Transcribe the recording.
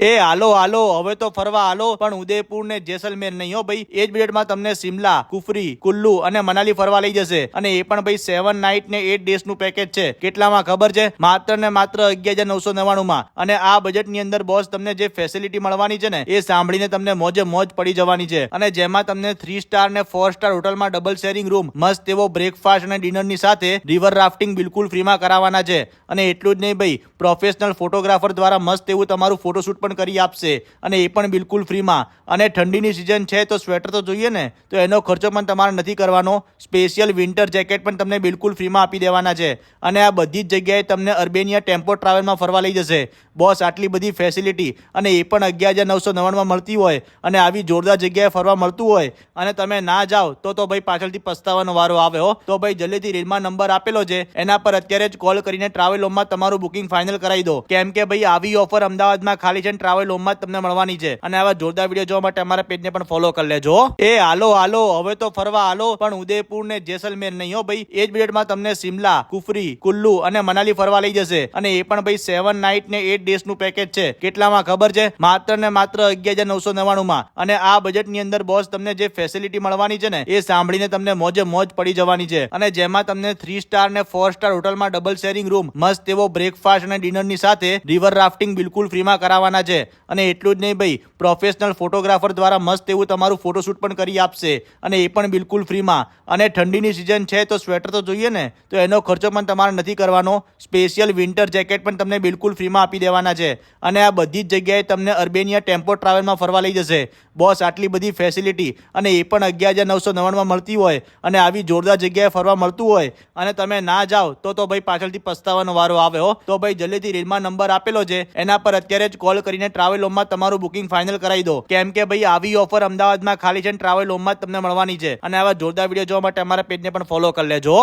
એ હાલો હાલો હવે તો ફરવા હાલો, પણ ઉદયપુર ને જેસલમેર નહીં હો ભાઈ. એ જ બજેટમાં તમને શિમલા, કુફરી, કુલ્લુ અને મનાલી ફરવા લઈ જશે. અને એ પણ ભાઈ 7 નાઇટ ને 8 ડેઝ નું પેકેજ છે. કેટલામાં ખબર છે? માત્ર ને માત્ર 11,999 માં. અને આ બજેટ ની અંદર બોસ તમને જે ફેસિલિટી મળવાની છે ને, એ સાંભળીને તમને મોજે મોજ પડી જવાની છે. અને જેમાં તમને 3 સ્ટાર ને 4 સ્ટાર હોટલમાં ડબલ શેરિંગ રૂમ, મસ્ત એવો બ્રેકફાસ્ટ અને ડિનર ની સાથે રિવર રાફ્ટિંગ બિલકુલ ફ્રીમાં કરાવવાના છે. અને એટલું જ નહીં ભાઈ, પ્રોફેશનલ ફોટોગ્રાફર દ્વારા મસ્ત એવું તમારું ફોટોશૂટ પણ કરી આપશે, અને એ પણ બિલકુલ ફ્રીમાં. અને ઠંડીની સિઝન છે તો સ્વેટર તો જોઈએ ને, તો એનો ખર્ચો પણ તમારે નથી કરવાનો. સ્પેશિયલ વિન્ટર જેકેટ પણ તમને બિલકુલ ફ્રીમાં આપી દેવાના છે. અને આ બધી જ જગ્યાએ તમને અર્બેનિયા ટેમ્પો ટ્રાવેલમાં ફરવા લઈ જશે. બોસ આટલી બધી ફેસિલિટી અને એ પણ 11,999 માં મળતી હોય, અને આવી જોરદાર જગ્યાએ ફરવા મળતું હોય, અને તમે ના જાઓ તો ભાઈ પાછળથી પસ્તાવાનો વારો આવે હો. તો ભાઈ જલ્દીથી રીલમાં નંબર આપેલો છે, એના પર અત્યારે જ કોલ કરીને ટ્રાવેલ હોમમાં તમારું બુકિંગ ફાઇનલ કરાવી દો. કેમ કે ભાઈ આવી ઓફર અમદાવાદમાં ખાલી છે ટ્રાવેલ હોમમાં જ તમને મળવાની છે. અને આવા જોરદાર વિડીયો જોવા માટે અમારા પેજને પણ ફોલો કરી લેજો. એ હાલો હાલો હવે તો ફરવા હાલો, પણ ઉદયપુર ને જેસલમેર નહીં હો ભાઈ. એ જ બજેટમાં તમને શિમલા, કુફરી, કુલ્લુ અને મનાલી ફરવા લઈ જશે. અને એ પણ ભાઈ 7 નાઇટ ને 8 ડેઝ નું પેકેજ છે. કેટલામાં ખબર છે? માત્ર ને માત્ર 11,999 માં. અને આ બજેટ ની અંદર બોસ તમને જે ફેસિલિટી મળવાની છે ને, એ સાંભળીને તમને મોજે મોજ પડી જવાની છે. અને જેમાં તમને 3 સ્ટાર ને 4 સ્ટાર હોટલમાં ડબલ શેરિંગ રૂમ, મસ્ત એવો બ્રેકફાસ્ટ અને ડિનર ની સાથે રિવર રાફ્ટિંગ બિલકુલ ફ્રીમાં કરાવવાના છે. અને એટલું જ નહીં ભાઈ, પ્રોફેશનલ ફોટોગ્રાફર દ્વારા મસ્ત એવું તમારું ફોટોશૂટ પણ કરી આપશે, અને એ પણ બિલકુલ ફ્રીમાં. અને ઠંડીની સિઝન છે તો સ્વેટર તો જોઈએ ને, તો એનો ખર્ચો પણ તમારે નથી કરવાનો. સ્પેશિયલ વિન્ટર જેકેટ પણ તમને બિલકુલ ફ્રીમાં આપી દેવાના છે. અને આ બધી જ જગ્યાએ તમને અર્બેનિયા ટેમ્પો ટ્રાવેલમાં ફરવા લઈ જશે. બોસ આટલી બધી ફેસિલિટી અને એ પણ 11,999 માં મળતી હોય, અને આવી જોરદાર જગ્યાએ ફરવા મળતું હોય, અને તમે ના જાઓ તો ભાઈ પાછળથી પસ્તાવાનો વારો આવે હો. તો ભાઈ જલ્દીથી રીલમાં નંબર આપેલો છે, એના પર અત્યારે જ કોલ કરીને ટ્રાવેલ હોમમાં તમારું બુકિંગ ફાઇનલ કરાવી દો. કેમ કે ભાઈ આવી ઓફર અમદાવાદમાં ખાલી છે ટ્રાવેલ હોમમાં જ તમને મળવાની છે. અને આવા જોરદાર વિડીયો જોવા માટે અમારા પેજને પણ ફોલો કરી લેજો.